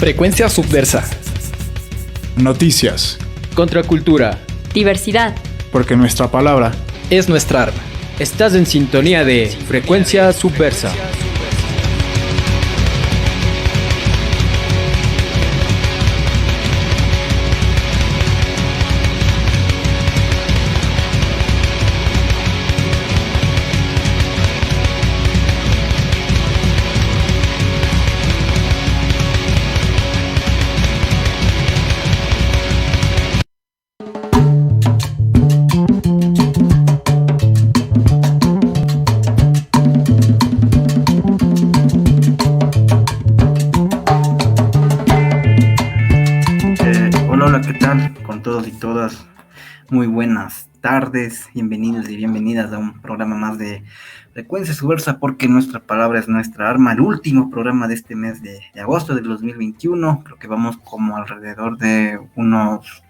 Frecuencia Subversa. Noticias. Contracultura. Diversidad. Porque nuestra palabra es nuestra arma. Estás en sintonía de Frecuencia Subversa. Muy buenas tardes, bienvenidos y bienvenidas a un programa más de Frecuencia Subversa, porque nuestra palabra es nuestra arma, el último programa de este mes de agosto del 2021. Creo que vamos como alrededor de unos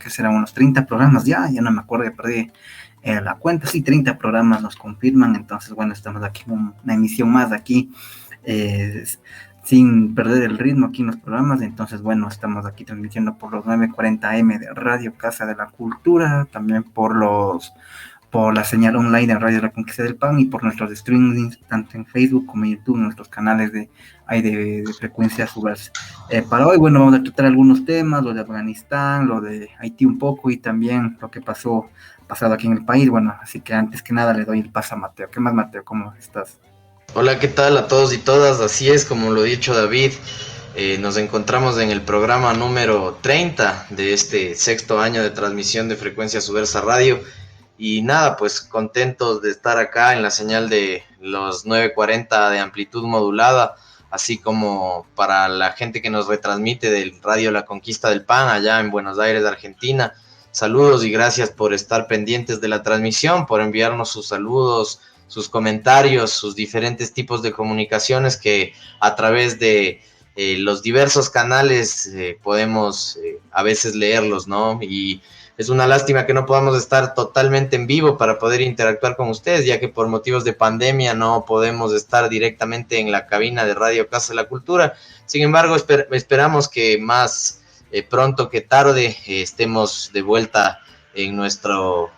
30 programas ya no me acuerdo, que perdí la cuenta. Sí, 30 programas nos confirman. Entonces bueno, estamos aquí en una emisión más aquí, sin perder el ritmo aquí en los programas. Entonces bueno, estamos aquí transmitiendo por los 940 AM de Radio Casa de la Cultura, también por la señal online de Radio La Conquista del Pan y por nuestros streamings tanto en Facebook como en YouTube, nuestros canales de Frecuencia Subversa. Para hoy, bueno, vamos a tratar algunos temas, lo de Afganistán, lo de Haití un poco, y también lo que pasado aquí en el país. Bueno, así que antes que nada le doy el paso a Mateo. ¿Qué más, Mateo? ¿Cómo estás? Hola, ¿qué tal a todos y todas? Así es, como lo ha dicho David, nos encontramos en el programa número 30 de este sexto año de transmisión de Frecuencia Subversa Radio. Y nada, pues contentos de estar acá en la señal de los 940 de amplitud modulada, así como para la gente que nos retransmite del Radio La Conquista del Pan allá en Buenos Aires, Argentina. Saludos y gracias por estar pendientes de la transmisión, por enviarnos sus saludos, sus comentarios, sus diferentes tipos de comunicaciones que a través de los diversos canales podemos a veces leerlos, ¿no? Y es una lástima que no podamos estar totalmente en vivo para poder interactuar con ustedes, ya que por motivos de pandemia no podemos estar directamente en la cabina de Radio Casa de la Cultura. Sin embargo, esperamos que más pronto que tarde estemos de vuelta en nuestro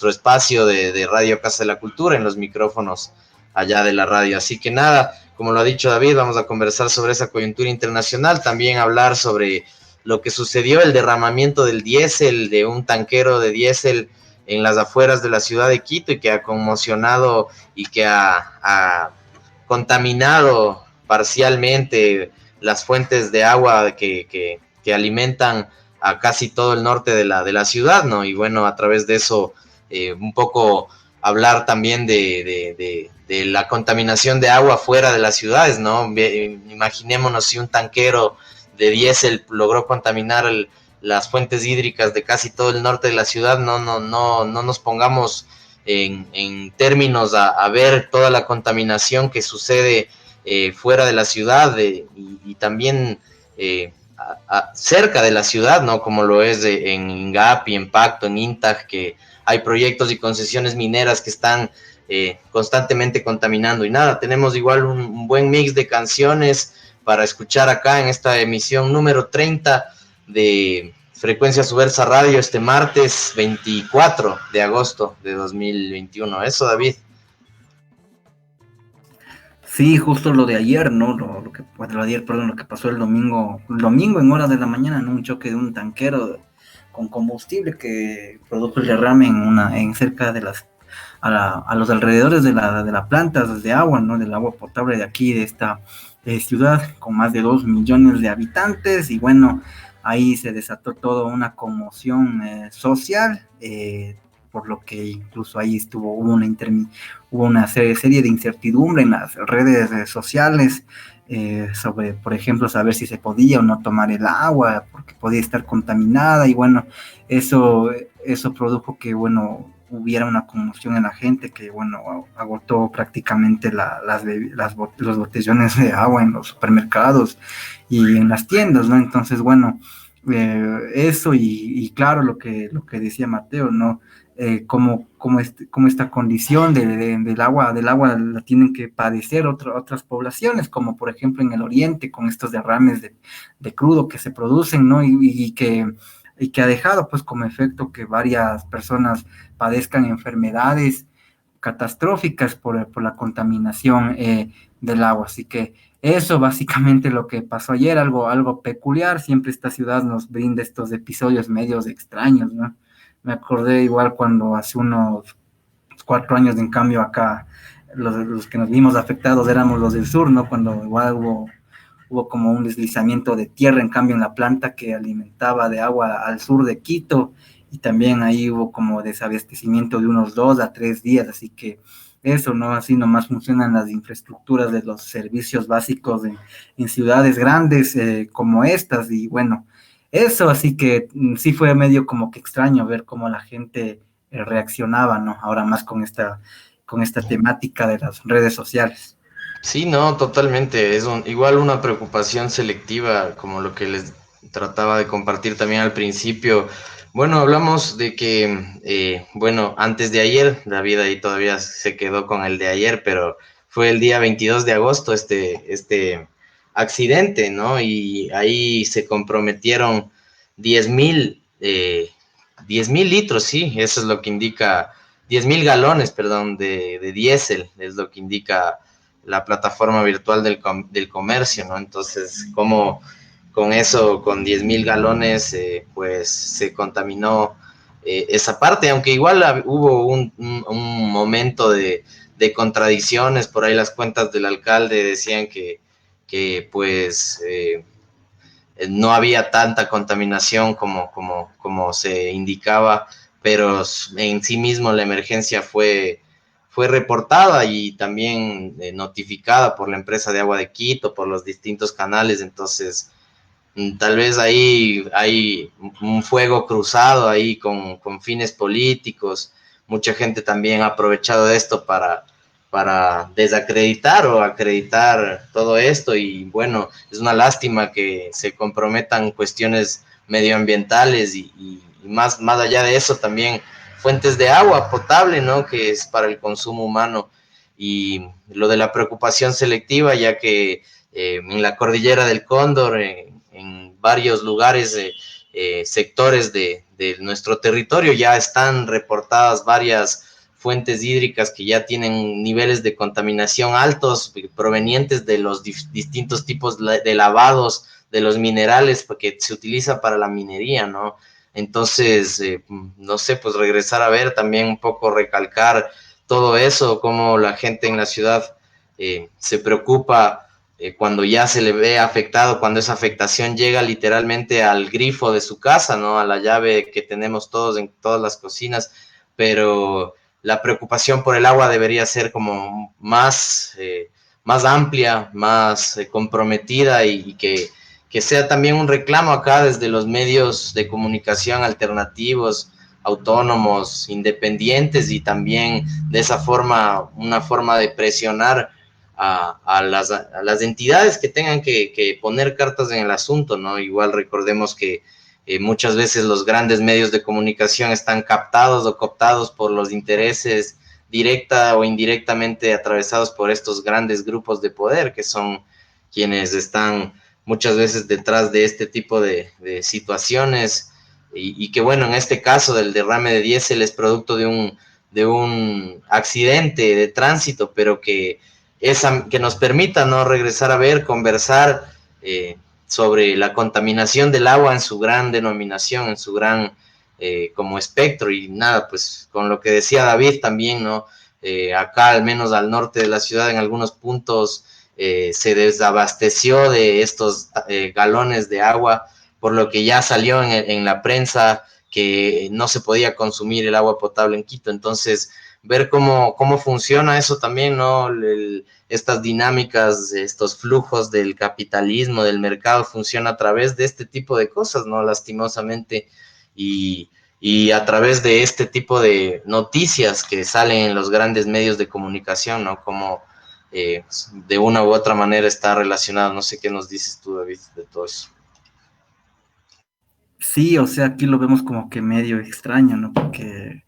espacio de Radio Casa de la Cultura, en los micrófonos allá de la radio. Así que nada, como lo ha dicho David, vamos a conversar sobre esa coyuntura internacional, también hablar sobre lo que sucedió, el derramamiento del diésel, de un tanquero de diésel en las afueras de la ciudad de Quito, y que ha conmocionado y que ha contaminado parcialmente las fuentes de agua que alimentan a casi todo el norte de la ciudad, ¿no? Y bueno, a través de eso, un poco hablar también de la contaminación de agua fuera de las ciudades, ¿no? Imaginémonos si un tanquero de diésel logró contaminar las fuentes hídricas de casi todo el norte de la ciudad. No nos pongamos en términos a ver toda la contaminación que sucede fuera de la ciudad y también cerca de la ciudad, ¿no? Como lo es en INGAP, en Pacto, en INTAG, que hay proyectos y concesiones mineras que están constantemente contaminando. Y nada, tenemos igual un buen mix de canciones para escuchar acá en esta emisión número 30 de Frecuencia Subversa Radio, este martes 24 de agosto de 2021. Eso, David. Sí, justo lo de ayer, ¿no? Lo que pasó el domingo en horas de la mañana, ¿no? Un choque de un tanquero con combustible que produjo el derrame en cerca de a los alrededores de la planta de agua, ¿no? Del agua potable de aquí, de esta ciudad con más de 2 millones de habitantes. Y bueno, ahí se desató toda una conmoción social, por lo que incluso ahí hubo una serie de incertidumbre en las redes sociales sobre, por ejemplo, saber si se podía o no tomar el agua porque podía estar contaminada. Y bueno, eso produjo que, bueno, hubiera una conmoción en la gente, que bueno, agotó prácticamente los botellones de agua en los supermercados y en las tiendas, ¿no? Entonces bueno, eso y claro, lo que decía Mateo, ¿no? cómo esta condición del agua la tienen que padecer otras poblaciones, como por ejemplo en el oriente, con estos derrames de crudo que se producen, ¿no? Y que ha dejado pues como efecto que varias personas padezcan enfermedades catastróficas por la contaminación del agua. Así que eso básicamente lo que pasó ayer, algo peculiar. Siempre esta ciudad nos brinda estos episodios medios extraños, ¿no? Me acordé igual cuando hace unos 4 años, en cambio acá, los que nos vimos afectados éramos los del sur, ¿no? Cuando igual hubo como un deslizamiento de tierra, en cambio en la planta que alimentaba de agua al sur de Quito, y también ahí hubo como desabastecimiento de unos 2 a 3 días, así que eso, ¿no? Así nomás funcionan las infraestructuras de los servicios básicos en ciudades grandes como estas, y bueno, eso, así que sí fue medio como que extraño ver cómo la gente reaccionaba, ¿no? Ahora más con esta temática de las redes sociales. Sí, no, totalmente. Igual una preocupación selectiva, como lo que les trataba de compartir también al principio. Bueno, hablamos de que, bueno, antes de ayer, David ahí todavía se quedó con el de ayer, pero fue el día 22 de agosto este accidente, ¿no? Y ahí se comprometieron 10.000, 10.000 litros, sí, eso es lo que indica, 10.000 galones, perdón, de diésel, es lo que indica la plataforma virtual del comercio, ¿no? Entonces, como con eso, con 10.000 galones, pues se contaminó esa parte, aunque igual hubo un momento de contradicciones, por ahí las cuentas del alcalde decían que pues no había tanta contaminación como se indicaba, pero en sí mismo la emergencia fue reportada y también notificada por la empresa de agua de Quito, por los distintos canales. Entonces tal vez ahí hay un fuego cruzado ahí con fines políticos. Mucha gente también ha aprovechado esto para desacreditar o acreditar todo esto, y bueno, es una lástima que se comprometan cuestiones medioambientales y más allá de eso también fuentes de agua potable, ¿no? Que es para el consumo humano. Y lo de la preocupación selectiva, ya que en la cordillera del Cóndor, en varios lugares, sectores de nuestro territorio, ya están reportadas varias fuentes hídricas que ya tienen niveles de contaminación altos provenientes de los distintos tipos de lavados de los minerales que se utiliza para la minería, ¿no? Entonces, no sé, pues regresar a ver también un poco, recalcar todo eso, cómo la gente en la ciudad se preocupa cuando ya se le ve afectado, cuando esa afectación llega literalmente al grifo de su casa, ¿no? A la llave que tenemos todos en todas las cocinas, pero la preocupación por el agua debería ser como más amplia, más comprometida, y que sea también un reclamo acá desde los medios de comunicación alternativos, autónomos, independientes, y también de esa forma, una forma de presionar a las entidades que tengan que poner cartas en el asunto, ¿no? Igual recordemos que muchas veces los grandes medios de comunicación están captados o cooptados por los intereses directa o indirectamente atravesados por estos grandes grupos de poder, que son quienes están muchas veces detrás de este tipo de situaciones, y que bueno, en este caso del derrame de diésel es producto de un accidente de tránsito, pero que nos permita, ¿no?, regresar a ver, conversar sobre la contaminación del agua en su gran denominación, en su gran como espectro. Y nada, pues con lo que decía David también, ¿no? Acá, al menos al norte de la ciudad, en algunos puntos se desabasteció de estos galones de agua, por lo que ya salió en la prensa que no se podía consumir el agua potable en Quito. Entonces, ver cómo funciona eso también, ¿no? Estas dinámicas, estos flujos del capitalismo, del mercado, funciona a través de este tipo de cosas, ¿no? Lastimosamente, y a través de este tipo de noticias que salen en los grandes medios de comunicación, ¿no? Como de una u otra manera está relacionado. No sé qué nos dices tú, David, de todo eso. Sí, o sea, aquí lo vemos como que medio extraño, ¿no? Porque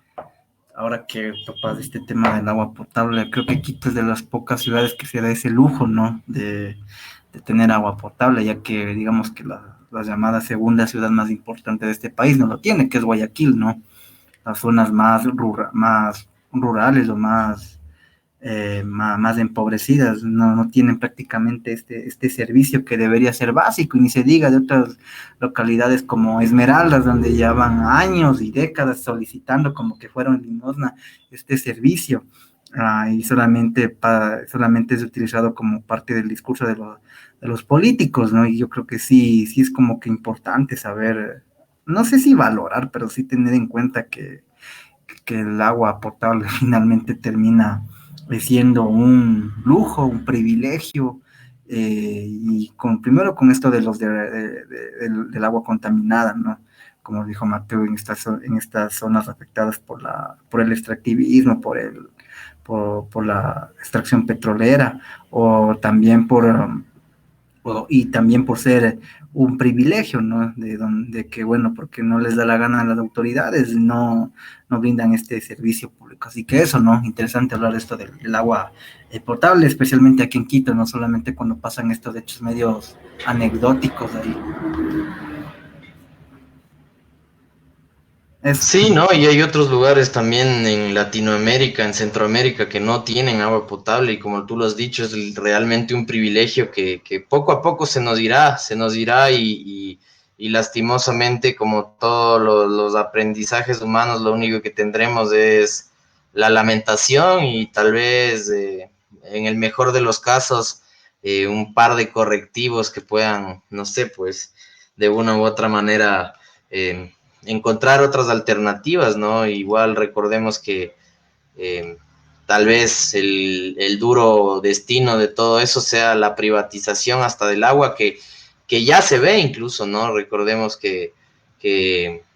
ahora que topas este tema del agua potable, creo que Quito es de las pocas ciudades que se da ese lujo, ¿no? De tener agua potable, ya que digamos que la llamada segunda ciudad más importante de este país no lo tiene, que es Guayaquil, ¿no? Las zonas más rurales o más empobrecidas no tienen prácticamente este servicio que debería ser básico, y ni se diga de otras localidades como Esmeraldas, donde ya van años y décadas solicitando como que fueron limosna este servicio. Y solamente es utilizado como parte del discurso de los políticos, ¿no? Y yo creo que sí es como que importante saber, no sé si valorar, pero sí tener en cuenta que el agua potable finalmente termina siendo un lujo, un privilegio, y primero con esto del agua contaminada, ¿no? Como dijo Mateo, en estas zonas afectadas por el extractivismo, por la extracción petrolera, o también y también por ser un privilegio, ¿no? De que, bueno, porque no les da la gana a las autoridades, no brindan este servicio público. Así que eso, ¿no? Interesante hablar de esto del agua potable, especialmente aquí en Quito, no solamente cuando pasan estos hechos medios anecdóticos ahí. Eso. Sí, ¿no? Y hay otros lugares también en Latinoamérica, en Centroamérica, que no tienen agua potable y como tú lo has dicho, es realmente un privilegio que poco a poco se nos irá y lastimosamente, como todos los aprendizajes humanos, lo único que tendremos es la lamentación y tal vez, en el mejor de los casos, un par de correctivos que puedan, no sé, pues, de una u otra manera... Eh, encontrar otras alternativas, ¿no? Igual recordemos que eh, tal vez el duro destino de todo eso sea la privatización hasta del agua, que ya se ve incluso, ¿no? Recordemos que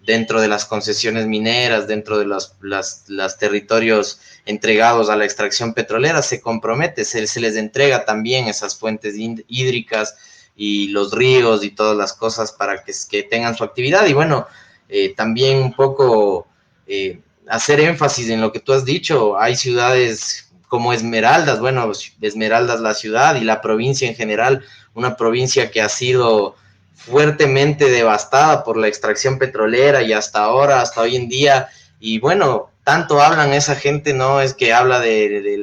dentro de las concesiones mineras, dentro de las territorios entregados a la extracción petrolera, se compromete, se les entrega también esas fuentes hídricas y los ríos y todas las cosas para que tengan su actividad. Y bueno, también un poco hacer énfasis en lo que tú has dicho. Hay ciudades como Esmeraldas, bueno, Esmeraldas la ciudad y la provincia en general, una provincia que ha sido fuertemente devastada por la extracción petrolera y hasta ahora, hasta hoy en día, y bueno, tanto hablan esa gente, ¿no? Es que habla de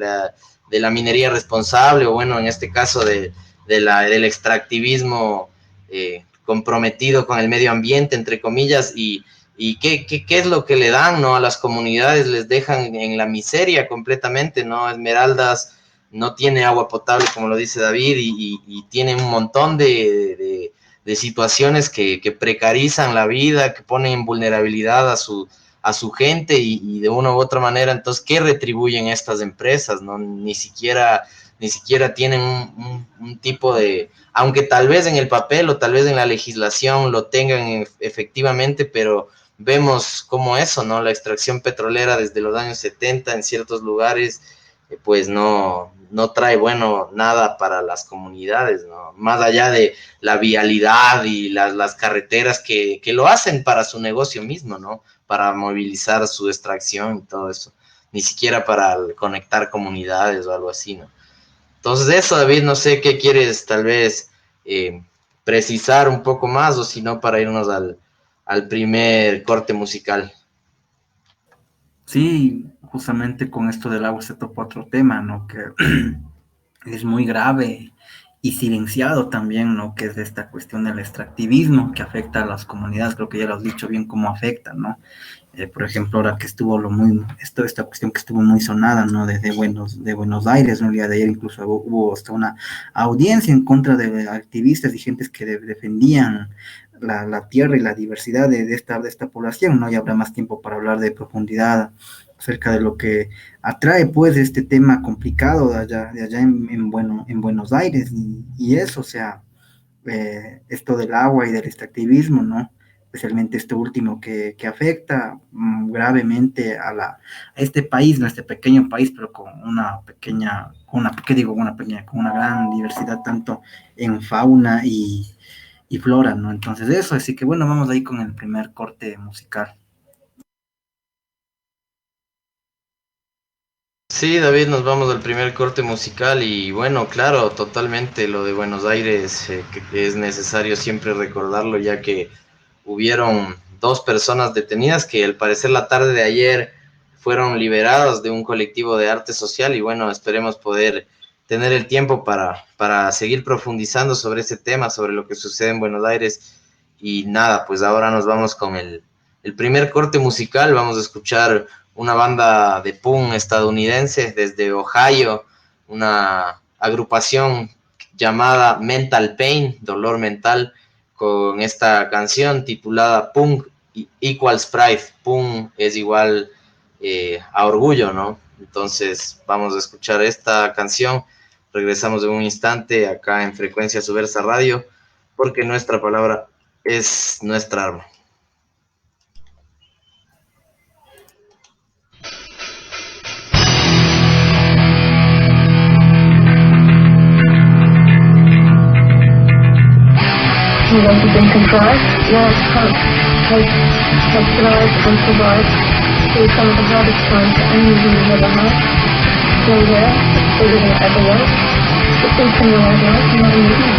la minería responsable, o bueno, en este caso del extractivismo comprometido con el medio ambiente, entre comillas, y qué es lo que le dan, ¿no? A las comunidades les dejan en la miseria completamente, ¿no? Esmeraldas no tiene agua potable, como lo dice David, y tiene un montón de situaciones que precarizan la vida, que ponen en vulnerabilidad a su gente y de una u otra manera, entonces, ¿qué retribuyen estas empresas? ¿No? Ni siquiera tienen un tipo de, aunque tal vez en el papel o tal vez en la legislación lo tengan efectivamente, pero vemos como eso, ¿no? La extracción petrolera desde los años 70 en ciertos lugares, pues no trae, bueno, nada para las comunidades, ¿no? Más allá de la vialidad y las carreteras que lo hacen para su negocio mismo, ¿no? Para movilizar su extracción y todo eso. Ni siquiera para conectar comunidades o algo así, ¿no? Entonces eso, David, no sé qué quieres tal vez precisar un poco más o si no para irnos al primer corte musical. Sí, justamente con esto del agua se topa otro tema, ¿no? Que es muy grave y silenciado también, ¿no? Que es esta cuestión del extractivismo que afecta a las comunidades. Creo que ya lo has dicho bien cómo afecta, ¿no? Por ejemplo, ahora que estuvo esta cuestión que estuvo muy sonada, ¿no? De Buenos Aires, ¿no? El día de ayer incluso hubo hasta una audiencia en contra de activistas y gentes que defendían la tierra y la diversidad de esta población, ¿no? Y habrá más tiempo para hablar de profundidad acerca de lo que atrae, pues, este tema complicado de allá en Buenos Aires, y eso, o sea, esto del agua y del extractivismo, ¿no? Especialmente este último que afecta gravemente a este país, ¿no? Este pequeño país, pero con ¿qué digo? Con una gran diversidad tanto en fauna y flora, ¿no? Entonces eso, así que bueno, vamos ahí con el primer corte musical. Sí, David, nos vamos al primer corte musical y bueno, claro, totalmente lo de Buenos Aires, que es necesario siempre recordarlo, ya que hubieron 2 personas detenidas que al parecer la tarde de ayer fueron liberados de un colectivo de arte social y bueno, esperemos poder tener el tiempo para seguir profundizando sobre ese tema, sobre lo que sucede en Buenos Aires. Y nada, pues ahora nos vamos con el primer corte musical. Vamos a escuchar una banda de punk estadounidense desde Ohio, una agrupación llamada Mental Pain, Dolor Mental, con esta canción titulada Punk Equals Pride. Punk es igual a orgullo, ¿no? Entonces vamos a escuchar esta canción. Regresamos en un instante acá en Frecuencia Subversa Radio, porque nuestra palabra es nuestra arma. You want to think and try? Yeah, have thrived and survived through some of the hardest times that any human has ever had. Stay there, bigger than it ever was. But think in your own life, not in your own.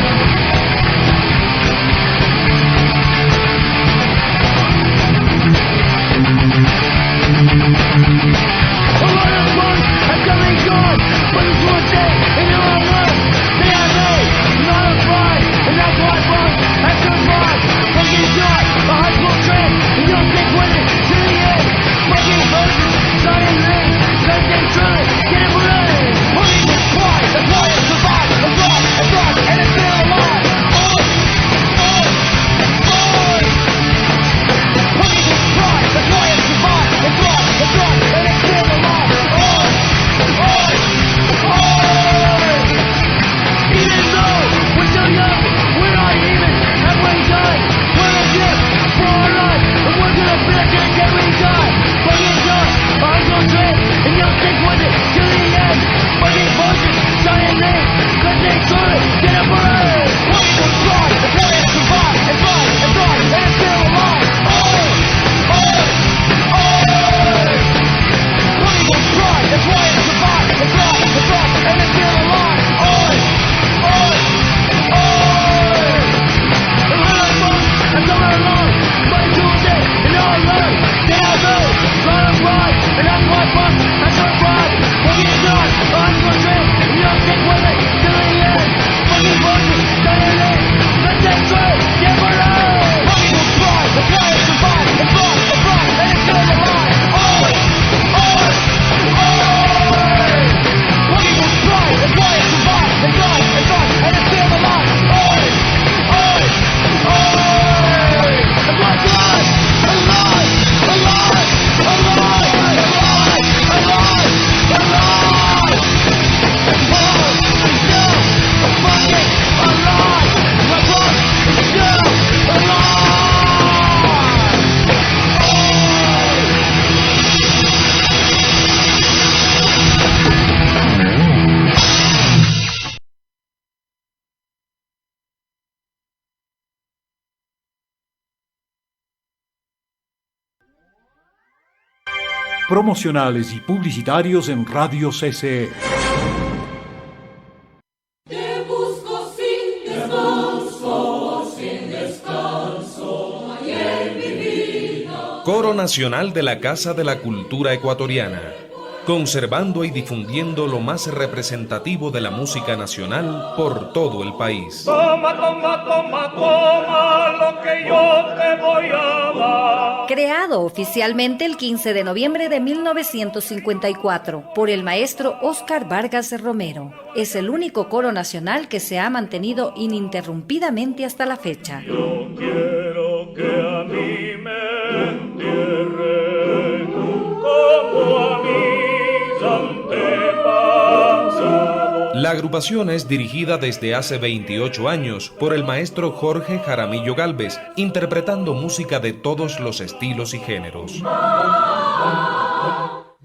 A lot of months have come and gone, but it's one day in your own life. They are made, not a pride, and that's why boss has survived. Fucking shot, a high school trend, and you'll stick with it to the end. Fucking verses, starting late, cause they try, get it right. Money is pride, that's why I survive, and thrive, and thrive, and it's still alive. Money is pride, that's why I survive, and thrive, and thrive, and it's still alive. Even though we're so young, we're not even halfway done. We're a gift for our life, and we're gonna feel it till the day we die. Fucking dust, a high school trend, and you'll stick with it till the end. Fucking bullshit, giant name, cause they truly get a parade. Money will try, that's why I survive, and thrive, and thrive, and it's still alive. Money will try, that's why I survive, and thrive, and thrive, and it's still alive. And some are alone, but it's all day, and all I learn, they are those, trying to ride, and that's why fuck, I survive. Fucking done, I'm gonna drink, and you don't stick with it, till the end. Fucking bullshit, giant name, cause they try, get parade. Money will try, that's why I survive, and thrive, and thrive, and it's still alive. Money will try, that's why I survive, and thrive, and thrive, and it's still alive. Promocionales y publicitarios en Radio CCE. Te busco sin descanso, ayer mi vida. Coro Nacional de la Casa de la Cultura Ecuatoriana, conservando y difundiendo lo más representativo de la música nacional por todo el país. Toma, toma, toma, toma lo que yo te voy a dar. Creado oficialmente el 15 de noviembre de 1954 por el maestro Óscar Vargas Romero, es el único coro nacional que se ha mantenido ininterrumpidamente hasta la fecha. Yo quiero que a mí me entierren como a mis antepasados. La agrupación es dirigida desde hace 28 años por el maestro Jorge Jaramillo Gálvez, interpretando música de todos los estilos y géneros.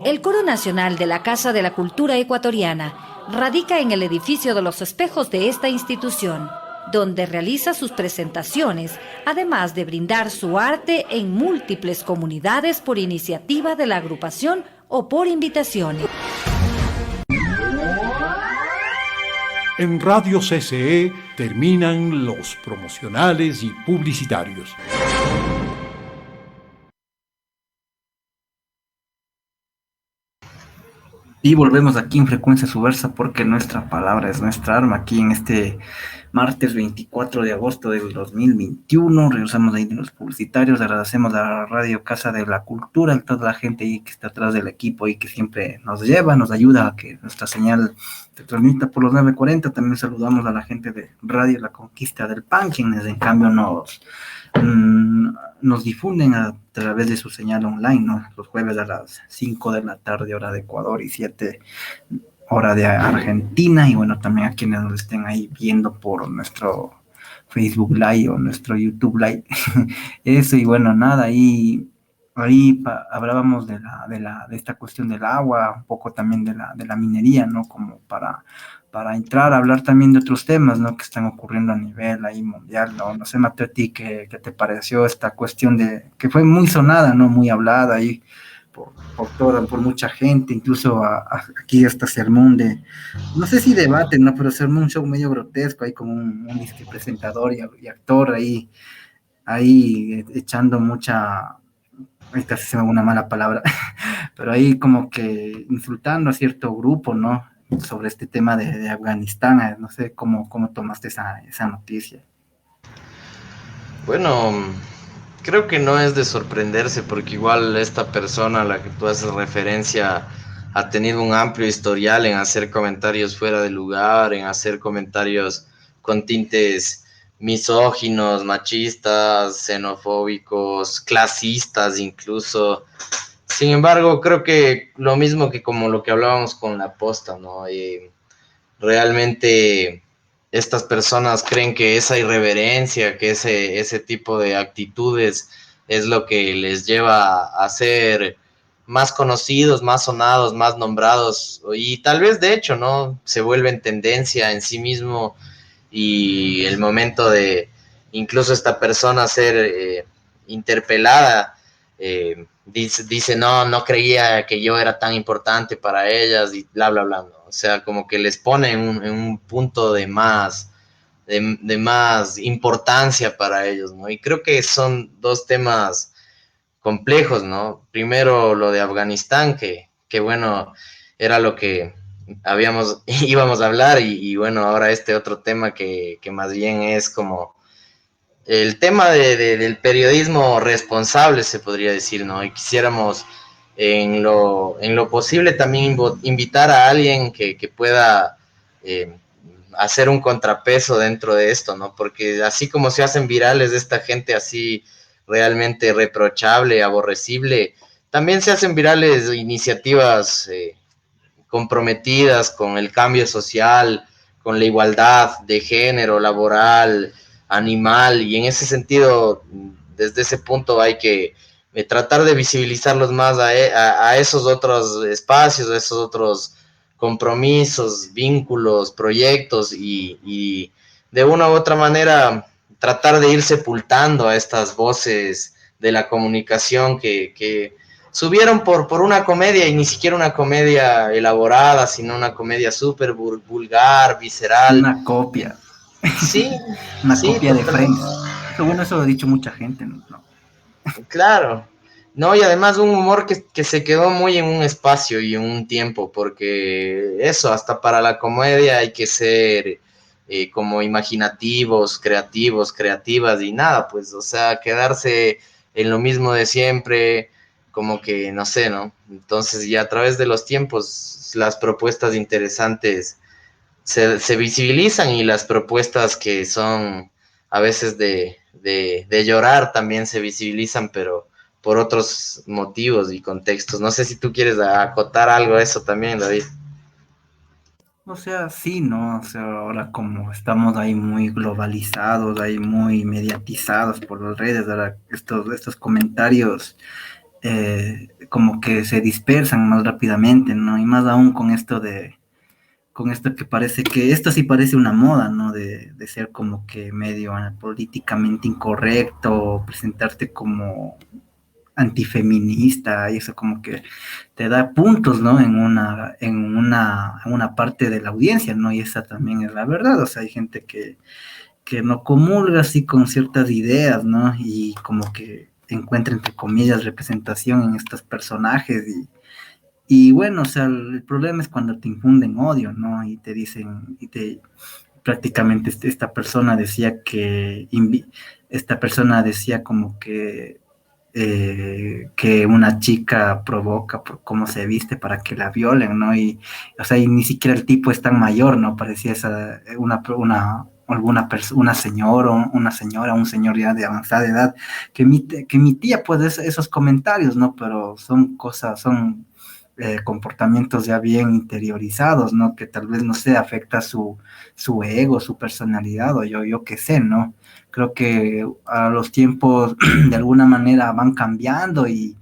El Coro Nacional de la Casa de la Cultura Ecuatoriana radica en el edificio de los espejos de esta institución, donde realiza sus presentaciones, además de brindar su arte en múltiples comunidades por iniciativa de la agrupación o por invitaciones. En Radio CCE terminan los promocionales y publicitarios. Y volvemos aquí en Frecuencia Subversa porque nuestra palabra es nuestra arma. Aquí en este martes 24 de agosto del 2021 regresamos ahí de los publicitarios. Agradecemos a la Radio Casa de la Cultura, a toda la gente ahí que está atrás del equipo y que siempre nos lleva, nos ayuda a que nuestra señal se transmita por los 940. También saludamos a la gente de Radio La Conquista del Pan, quienes en cambio nos difunden a través de su señal online, ¿no? Los jueves a las 5 de la tarde, hora de Ecuador, y 7 hora de Argentina, y bueno, también a quienes nos estén ahí viendo por nuestro Facebook Live o nuestro YouTube Live. Eso, y bueno, nada, ahí hablábamos de esta cuestión del agua, un poco también de la minería, ¿no? Como para entrar a hablar también de otros temas, ¿no? Que están ocurriendo a nivel ahí mundial, ¿no? No sé, Mateo, a ti, ¿qué te pareció esta cuestión que fue muy sonada, ¿no? Muy hablada ahí por mucha gente, incluso aquí hasta se armó no sé si debate, ¿no? Pero se armó un show medio grotesco, ahí como un disque presentador y actor ahí echando mucha, ahí casi se me va una mala palabra, pero ahí como que insultando a cierto grupo, ¿no? Sobre este tema de Afganistán. No sé cómo tomaste esa noticia. Bueno, creo que no es de sorprenderse porque igual esta persona a la que tú haces referencia ha tenido un amplio historial en hacer comentarios fuera de lugar, en hacer comentarios con tintes misóginos, machistas, xenofóbicos, clasistas incluso. Sin embargo, creo que lo mismo que como lo que hablábamos con la posta, ¿no? Realmente estas personas creen que esa irreverencia, que ese tipo de actitudes es lo que les lleva a ser más conocidos, más sonados, más nombrados, y tal vez de hecho, ¿no? Se vuelven tendencia en sí mismo, y el momento de incluso esta persona ser interpelada, dice no creía que yo era tan importante para ellas y bla, bla, bla, ¿no? O sea, como que les pone en un punto de más importancia para ellos, ¿no? Y creo que son dos temas complejos, ¿no? Primero lo de Afganistán, que bueno, era lo que íbamos a hablar, y bueno, ahora este otro tema que más bien es como el tema del periodismo responsable, se podría decir, ¿no? Y quisiéramos en lo posible también invitar a alguien que pueda hacer un contrapeso dentro de esto, ¿no? Porque así como se hacen virales de esta gente así realmente reprochable, aborrecible, también se hacen virales iniciativas comprometidas con el cambio social, con la igualdad de género, laboral, animal, y en ese sentido, desde ese punto hay que tratar de visibilizarlos más a esos otros espacios, a esos otros compromisos, vínculos, proyectos, y de una u otra manera tratar de ir sepultando a estas voces de la comunicación que subieron por una comedia, y ni siquiera una comedia elaborada, sino una comedia súper vulgar, visceral. Una copia. Sí. Una sí, copia de Friends. Pero bueno, eso lo ha dicho mucha gente, ¿no? Claro. No, y además un humor que se quedó muy en un espacio y en un tiempo, porque eso, hasta para la comedia hay que ser como imaginativos, creativos, creativas, y nada, pues, o sea, quedarse en lo mismo de siempre, como que, no sé, ¿no? Entonces, ya a través de los tiempos, las propuestas interesantes se visibilizan, y las propuestas que son a veces de llorar también se visibilizan, pero por otros motivos y contextos. No sé si tú quieres acotar algo a eso también, David. O sea, sí, ¿no? O sea, ahora como estamos ahí muy globalizados, ahí muy mediatizados por las redes, ahora estos comentarios como que se dispersan más rápidamente, ¿no? Y más aún con esto que parece que, esto sí parece una moda, ¿no? De ser como que medio políticamente incorrecto, presentarte como antifeminista, y eso como que te da puntos, ¿no? En una parte de la audiencia, ¿no? Y esa también es la verdad, o sea, hay gente que no comulga así con ciertas ideas, ¿no? Y como que encuentra, entre comillas, representación en estos personajes y bueno, o sea, el problema es cuando te infunden odio, ¿no? Y te dicen, prácticamente esta persona decía esta persona decía como que una chica provoca por cómo se viste para que la violen, ¿no? Y, o sea, y ni siquiera el tipo es tan mayor, ¿no? Parecía una señora, un señor ya de avanzada edad, que emitía pues esos comentarios, ¿no? Pero son comportamientos ya bien interiorizados, ¿no? Que tal vez, no sé, afecta su ego, su personalidad, o yo qué sé, ¿no? Creo que a los tiempos de alguna manera van cambiando y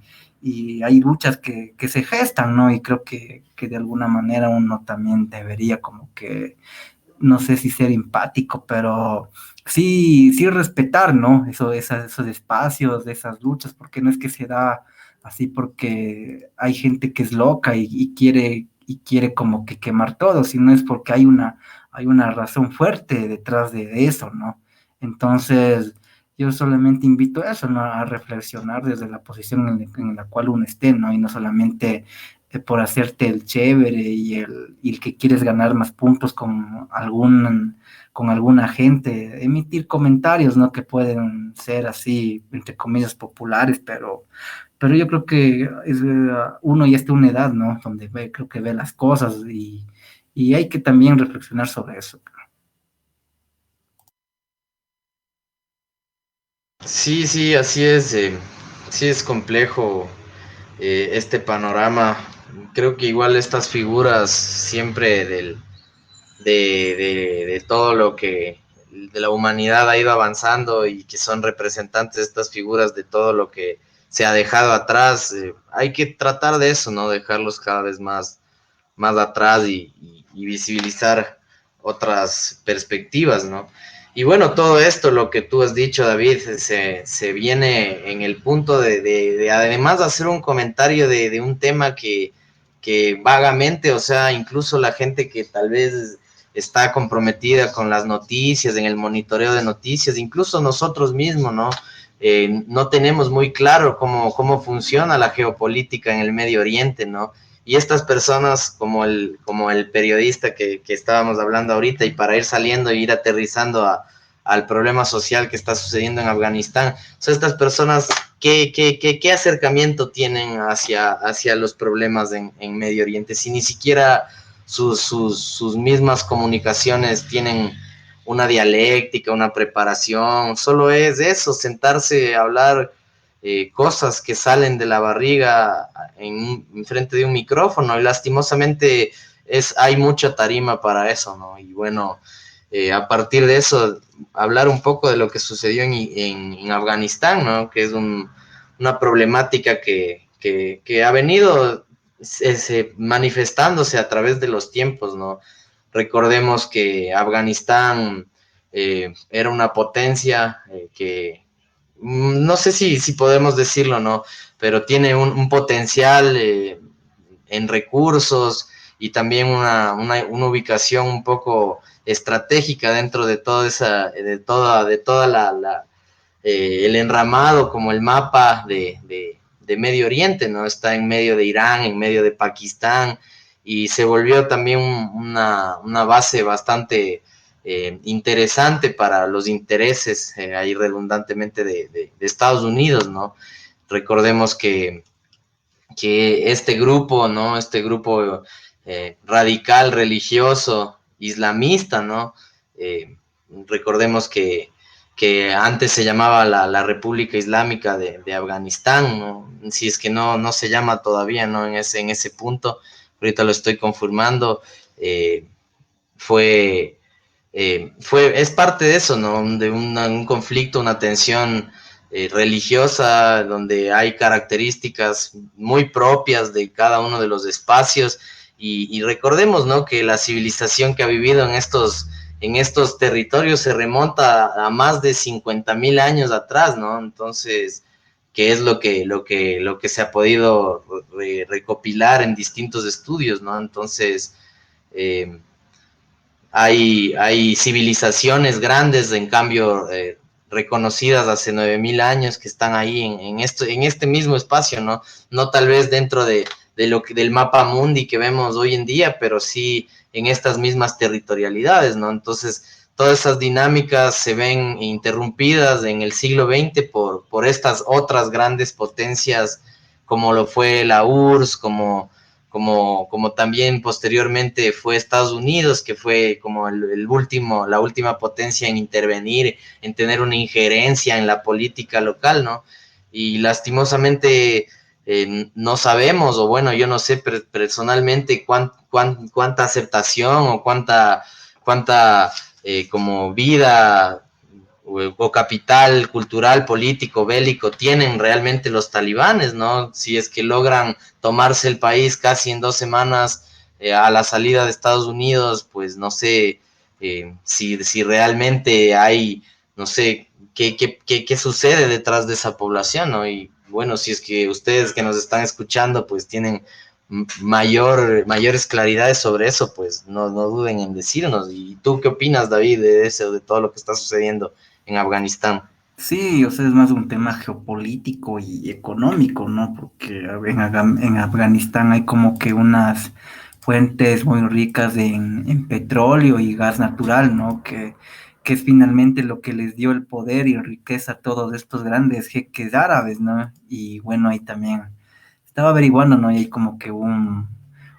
hay luchas que se gestan, ¿no? Y creo que de alguna manera uno también debería como que, no sé si ser empático, pero sí respetar, ¿no? Esos espacios, de esas luchas, porque no es que se da así porque hay gente que es loca y quiere como que quemar todo, sino es porque hay una razón fuerte detrás de eso, ¿no? Entonces, yo solamente invito a eso, ¿no? A reflexionar desde la posición en la cual uno esté, ¿no? Y no solamente por hacerte el chévere y el que quieres ganar más puntos con alguna gente, emitir comentarios, ¿no? Que pueden ser así, entre comillas, populares, pero yo creo que uno ya está en una edad, ¿no? Donde creo que ve las cosas y hay que también reflexionar sobre eso. Sí, sí, así es. Sí es complejo este panorama. Creo que igual estas figuras siempre de todo lo que de la humanidad ha ido avanzando y que son representantes de estas figuras de todo lo que se ha dejado atrás. Hay que tratar de eso, ¿no? Dejarlos cada vez más atrás y visibilizar otras perspectivas, ¿no? Y bueno, todo esto, lo que tú has dicho, David, se viene en el punto de además de hacer un comentario de un tema que vagamente, o sea, incluso la gente que tal vez está comprometida con las noticias, en el monitoreo de noticias, incluso nosotros mismos, ¿no? No tenemos muy claro cómo funciona la geopolítica en el Medio Oriente, ¿no? Y estas personas, como el periodista que estábamos hablando ahorita, y para ir saliendo e ir aterrizando al problema social que está sucediendo en Afganistán, o sea, estas personas, ¿qué acercamiento tienen hacia los problemas en Medio Oriente? Si ni siquiera sus mismas comunicaciones tienen una dialéctica, una preparación, solo es eso, sentarse a hablar cosas que salen de la barriga en frente de un micrófono, y lastimosamente hay mucha tarima para eso, ¿no? Y bueno, a partir de eso, hablar un poco de lo que sucedió en Afganistán, ¿no? Que es una problemática que ha venido manifestándose a través de los tiempos, ¿no? Recordemos que Afganistán era una potencia que no sé si podemos decirlo, ¿no? Pero tiene un potencial en recursos y también una ubicación un poco estratégica dentro de toda el enramado, como el mapa de Medio Oriente, ¿no? Está en medio de Irán, en medio de Pakistán, y se volvió también una base bastante interesante para los intereses, ahí redundantemente, de Estados Unidos, ¿no? Recordemos que este grupo, ¿no? Este grupo radical, religioso, islamista, ¿no? Recordemos que antes se llamaba la República Islámica de Afganistán, ¿no? Si es que no se llama todavía, ¿no? En ese punto, ahorita lo estoy confirmando, es parte de eso, ¿no? De un conflicto, una tensión religiosa, donde hay características muy propias de cada uno de los espacios, y recordemos, ¿no? Que la civilización que ha vivido en estos territorios se remonta a más de 50,000 años atrás, ¿no? Entonces, que es lo que se ha podido recopilar en distintos estudios, ¿no? Entonces, hay civilizaciones grandes, en cambio, reconocidas hace 9.000 años, que están ahí en este mismo espacio, ¿no? No tal vez dentro de del mapa mundi que vemos hoy en día, pero sí en estas mismas territorialidades, ¿no? Entonces, todas esas dinámicas se ven interrumpidas en el siglo XX por estas otras grandes potencias, como lo fue la URSS, como también posteriormente fue Estados Unidos, que fue como la última potencia en intervenir, en tener una injerencia en la política local, ¿no? Y lastimosamente no sabemos, o bueno, yo no sé personalmente cuánta aceptación o cuánta como vida o capital cultural, político, bélico tienen realmente los talibanes, ¿no? Si es que logran tomarse el país casi en 2 semanas a la salida de Estados Unidos, pues no sé si realmente hay, no sé, qué sucede detrás de esa población, ¿no? Y bueno, si es que ustedes que nos están escuchando, pues tienen mayores claridades sobre eso, pues no duden en decirnos. ¿Y tú qué opinas, David, de eso, de todo lo que está sucediendo en Afganistán? Sí, o sea, es más un tema geopolítico y económico, ¿no? Porque en Afganistán hay como que unas fuentes muy ricas en petróleo y gas natural, ¿no? Que es finalmente lo que les dio el poder y riqueza a todos estos grandes jeques árabes, ¿no? Y bueno, ahí también estaba averiguando, ¿no? Y hay como que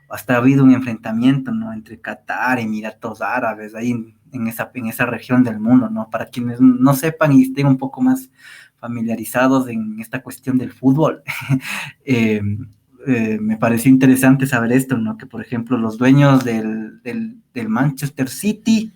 hasta ha habido un enfrentamiento, ¿no? Entre Qatar, Emiratos Árabes, ahí en esa región del mundo, ¿no? Para quienes no sepan y estén un poco más familiarizados en esta cuestión del fútbol, eh, me pareció interesante saber esto, ¿no? Que por ejemplo los dueños del Manchester City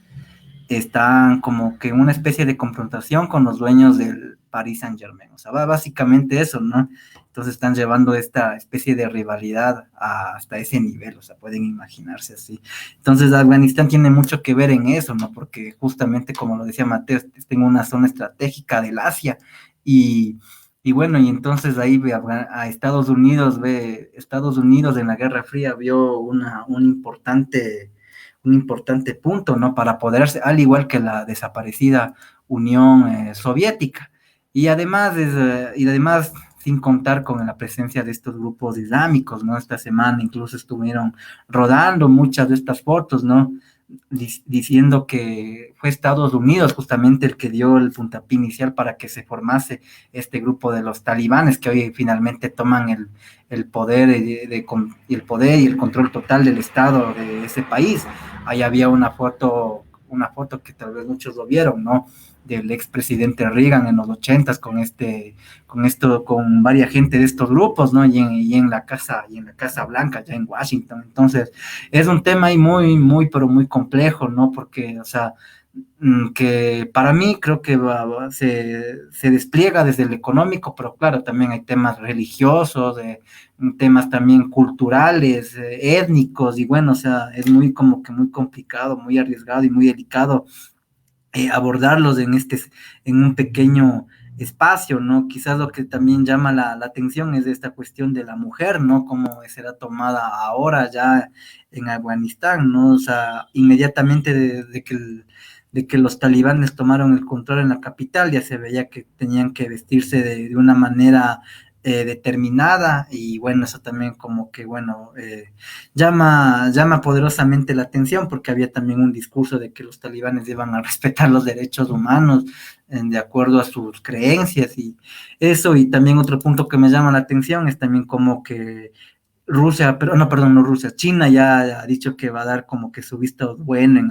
están como que en una especie de confrontación con los dueños del Paris Saint-Germain. O sea, va básicamente eso, ¿no? Entonces están llevando esta especie de rivalidad hasta ese nivel, o sea, pueden imaginarse así. Entonces Afganistán tiene mucho que ver en eso, ¿no? Porque justamente, como lo decía Mateo, está en una zona estratégica del Asia y, y bueno, y entonces ahí ve a Estados Unidos en la Guerra Fría vio un importante punto, ¿no? Para poderse, al igual que la desaparecida Unión Soviética. Y además, sin contar con la presencia de estos grupos islámicos, ¿no? Esta semana incluso estuvieron rodando muchas de estas fotos, ¿no? Diciendo que fue Estados Unidos justamente el que dio el puntapié inicial para que se formase este grupo de los talibanes que hoy finalmente toman el poder, el poder y el control total del Estado de ese país. Ahí había una foto que tal vez muchos lo vieron, ¿no? Del expresidente Reagan en los 80s con varias gente de estos grupos, ¿no? Y en la Casa Blanca, ya en Washington. Entonces, es un tema ahí pero muy complejo, ¿no? Porque, o sea, que para mí creo que se despliega desde el económico, pero claro, también hay temas religiosos, temas también culturales, étnicos, y bueno, o sea, es muy como que muy complicado, muy arriesgado y muy delicado abordarlos en un pequeño espacio, ¿no? Quizás lo que también llama la atención es esta cuestión de la mujer, ¿no? Cómo será tomada ahora ya en Afganistán, ¿no? O sea, inmediatamente de que los talibanes tomaron el control en la capital, ya se veía que tenían que vestirse de una manera determinada, y bueno, eso también como que, bueno, llama poderosamente la atención, porque había también un discurso de que los talibanes iban a respetar los derechos humanos de acuerdo a sus creencias, y eso. Y también otro punto que me llama la atención es también como que no Rusia, China ya ha dicho que va a dar como que su visto bueno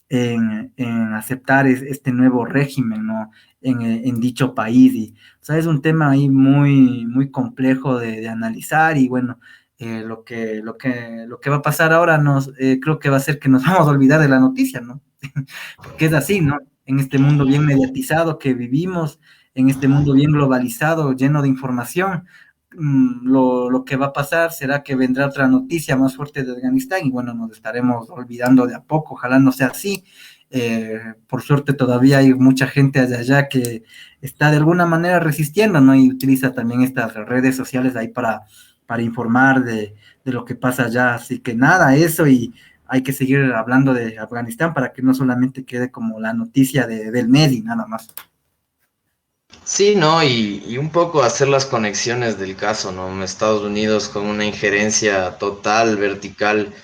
en aceptar este nuevo régimen, ¿no? En dicho país. Y, o sea, es un tema ahí muy complejo de analizar, y bueno, lo que va a pasar ahora creo que va a ser que nos vamos a olvidar de la noticia, ¿no? Porque es así, ¿no? En este mundo bien mediatizado que vivimos, en este mundo bien globalizado, lleno de información, lo que va a pasar será que vendrá otra noticia más fuerte de Afganistán y bueno, nos estaremos olvidando de a poco, ojalá no sea así. Por suerte todavía hay mucha gente allá que está de alguna manera resistiendo, ¿no? Y utiliza también estas redes sociales ahí para informar de lo que pasa allá. Así que nada, eso, y hay que seguir hablando de Afganistán para que no solamente quede como la noticia del mes y nada más. Sí, ¿no? Y un poco hacer las conexiones del caso, ¿no? Estados Unidos con una injerencia total, vertical.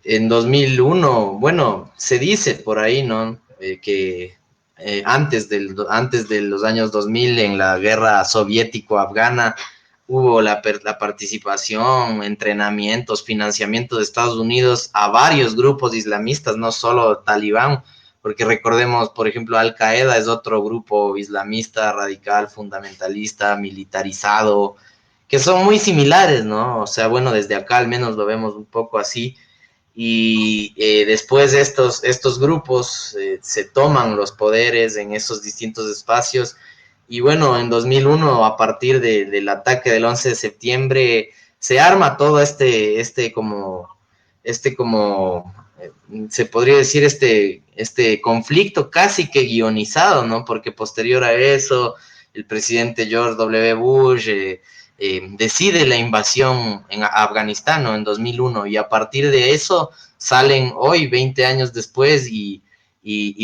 En 2001, bueno, se dice por ahí, ¿no? Que antes de los años 2000, en la guerra soviético-afgana, hubo la participación, entrenamientos, financiamiento de Estados Unidos a varios grupos islamistas, no solo Talibán, porque recordemos, por ejemplo, Al Qaeda es otro grupo islamista, radical, fundamentalista, militarizado, que son muy similares, ¿no? O sea, bueno, desde acá al menos lo vemos un poco así. Y después estos grupos se toman los poderes en esos distintos espacios. Y bueno, en 2001, a partir del ataque del 11 de septiembre, se arma todo se podría decir, este conflicto casi que guionizado, ¿no? Porque posterior a eso, el presidente George W. Bush decide la invasión en Afganistán, ¿no? En 2001, y a partir de eso salen hoy, 20 años después, y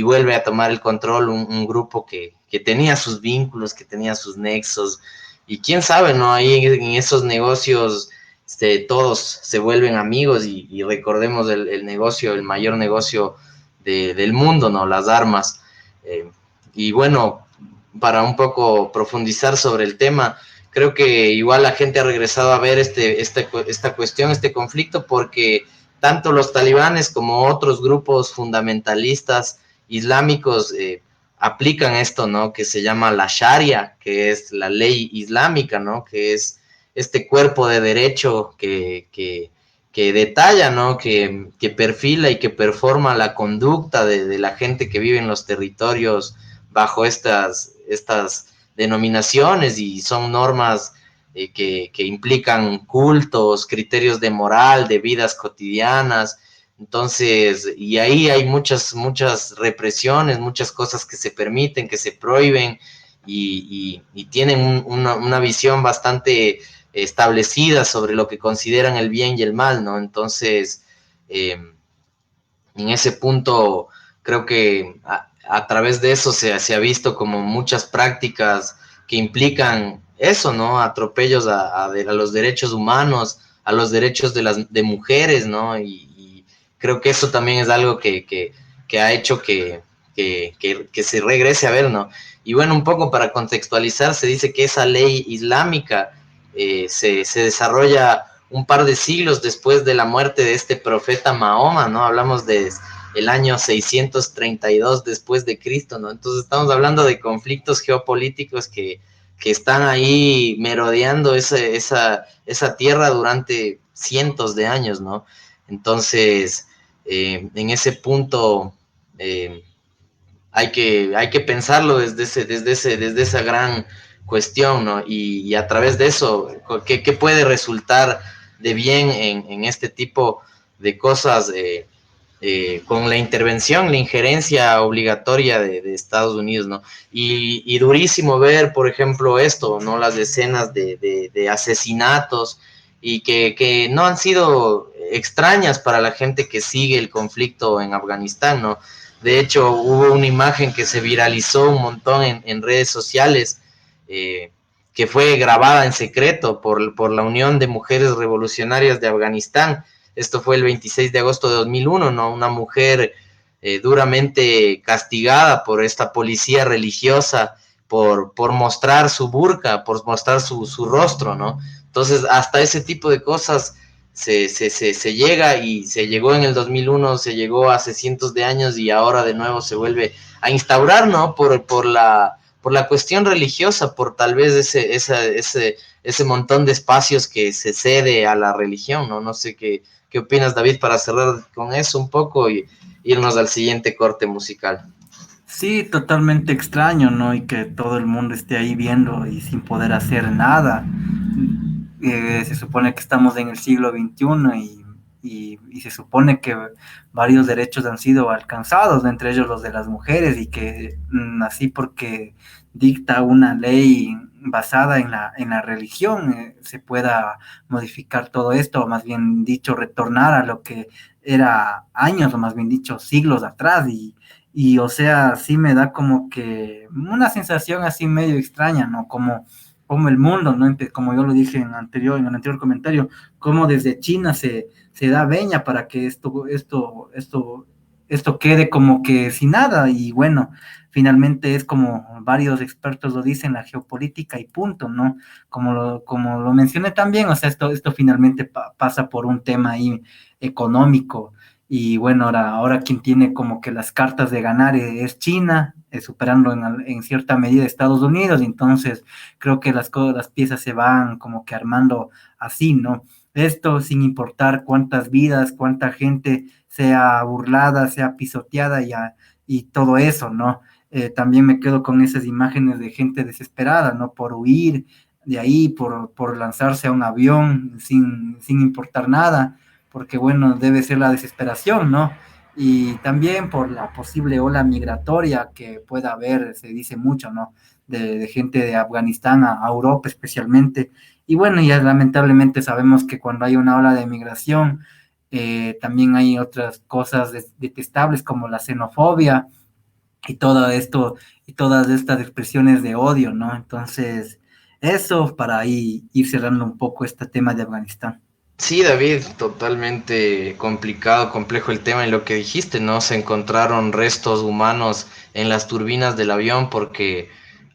vuelve a tomar el control un grupo que tenía sus vínculos, que tenía sus nexos, y quién sabe, ¿no? Ahí en esos negocios todos se vuelven amigos, y recordemos el negocio, el mayor negocio del mundo, ¿no? Las armas. Y bueno, para un poco profundizar sobre el tema, creo que igual la gente ha regresado a ver esta cuestión, este conflicto, porque tanto los talibanes como otros grupos fundamentalistas islámicos aplican esto, ¿no? Que se llama la Sharia, que es la ley islámica, ¿no? Que es este cuerpo de derecho que detalla, ¿no? Que perfila y que performa la conducta de la gente que vive en los territorios bajo estas denominaciones, y son normas que implican cultos, criterios de moral, de vidas cotidianas. Entonces, y ahí hay muchas represiones, muchas cosas que se permiten, que se prohíben, y tienen una visión bastante establecida sobre lo que consideran el bien y el mal, ¿no? Entonces, en ese punto, creo que a través de eso se ha visto como muchas prácticas que implican eso, ¿no? Atropellos a los derechos humanos, a los derechos de mujeres, ¿no? Y creo que eso también es algo que ha hecho que se regrese a ver, ¿no? Y bueno, un poco para contextualizar, se dice que esa ley islámica se desarrolla un par de siglos después de la muerte de este profeta Mahoma, ¿no? Hablamos de el año 632 después de Cristo, ¿no? Entonces estamos hablando de conflictos geopolíticos que están ahí merodeando esa tierra durante cientos de años, ¿no? Entonces, en ese punto hay que pensarlo desde esa gran cuestión, ¿no? Y a través de eso, ¿qué puede resultar de bien en este tipo de cosas con la intervención, la injerencia obligatoria de Estados Unidos, ¿no? Y durísimo ver, por ejemplo, esto, ¿no? Las escenas de asesinatos, y que no han sido extrañas para la gente que sigue el conflicto en Afganistán, ¿no? De hecho, hubo una imagen que se viralizó un montón en redes sociales, que fue grabada en secreto por la Unión de Mujeres Revolucionarias de Afganistán. Esto fue el 26 de agosto de 2001, ¿no? Una mujer duramente castigada por esta policía religiosa por mostrar su burka, por mostrar su rostro, ¿no? Entonces, hasta ese tipo de cosas se llega, y se llegó en el 2001, se llegó hace cientos de años, y ahora de nuevo se vuelve a instaurar, ¿no? Por la cuestión religiosa, por tal vez ese montón de espacios que se cede a la religión, ¿no? No sé qué opinas, David, para cerrar con eso un poco y irnos al siguiente corte musical. Sí, totalmente extraño, ¿no? Y que todo el mundo esté ahí viendo y sin poder hacer nada. Se supone que estamos en el siglo XXI y se supone que varios derechos han sido alcanzados, entre ellos los de las mujeres, y que así porque dicta una ley basada en la religión, se pueda modificar todo esto, o más bien dicho, retornar a lo que era años, o más bien dicho, siglos atrás, y o sea, sí me da como que una sensación así medio extraña, ¿no? Como el mundo, ¿no? Como yo lo dije en el anterior comentario, como desde China se da veña para que esto quede como que sin nada, y bueno, finalmente es como varios expertos lo dicen, la geopolítica y punto, ¿no? Como lo mencioné también, o sea, esto finalmente pasa por un tema ahí económico, y bueno, ahora quien tiene como que las cartas de ganar es China, superando en cierta medida Estados Unidos, y entonces creo que las piezas se van como que armando así, ¿no? Esto sin importar cuántas vidas, cuánta gente sea burlada, sea pisoteada y todo eso, ¿no? También me quedo con esas imágenes de gente desesperada, ¿no? Por huir de ahí, por lanzarse a un avión sin importar nada, porque bueno, debe ser la desesperación, ¿no? Y también por la posible ola migratoria que pueda haber, se dice mucho, ¿no? De gente de Afganistán a Europa especialmente. Y bueno, ya lamentablemente sabemos que cuando hay una ola de migración, también hay otras cosas detestables como la xenofobia y todo esto, y todas estas expresiones de odio, ¿no? Entonces, eso para ahí ir cerrando un poco este tema de Afganistán. Sí, David, totalmente complicado, complejo el tema y lo que dijiste, ¿no? Se encontraron restos humanos en las turbinas del avión porque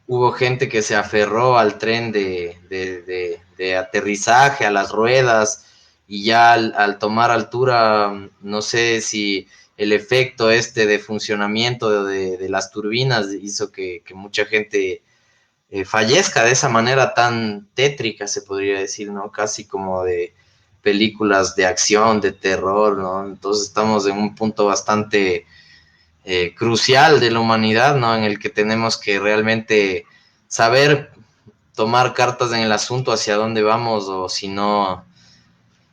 hubo gente que se aferró al tren de aterrizaje, a las ruedas, y ya al tomar altura, no sé si el efecto de funcionamiento de las turbinas hizo que mucha gente fallezca de esa manera tan tétrica, se podría decir, ¿no? Casi como de películas de acción, de terror, ¿no? Entonces estamos en un punto bastante crucial de la humanidad, ¿no? En el que tenemos que realmente saber tomar cartas en el asunto hacia dónde vamos, o si no,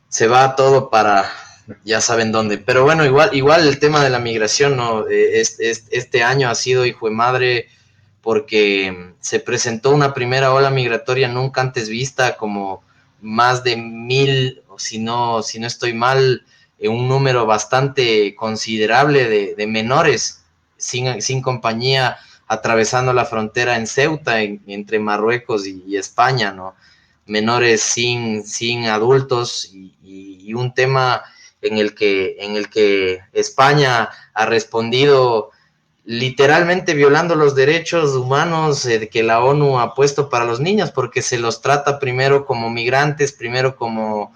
se va todo para ya saben dónde. Pero bueno, igual el tema de la migración, ¿no? Este año ha sido hijo de madre porque se presentó una primera ola migratoria nunca antes vista, como más de 1,000, o si no estoy mal, un número bastante considerable de menores sin compañía atravesando la frontera en Ceuta, entre Marruecos y España, ¿no? Menores sin adultos, y un tema en el que España ha respondido literalmente violando los derechos humanos que la ONU ha puesto para los niños, porque se los trata primero como migrantes, primero como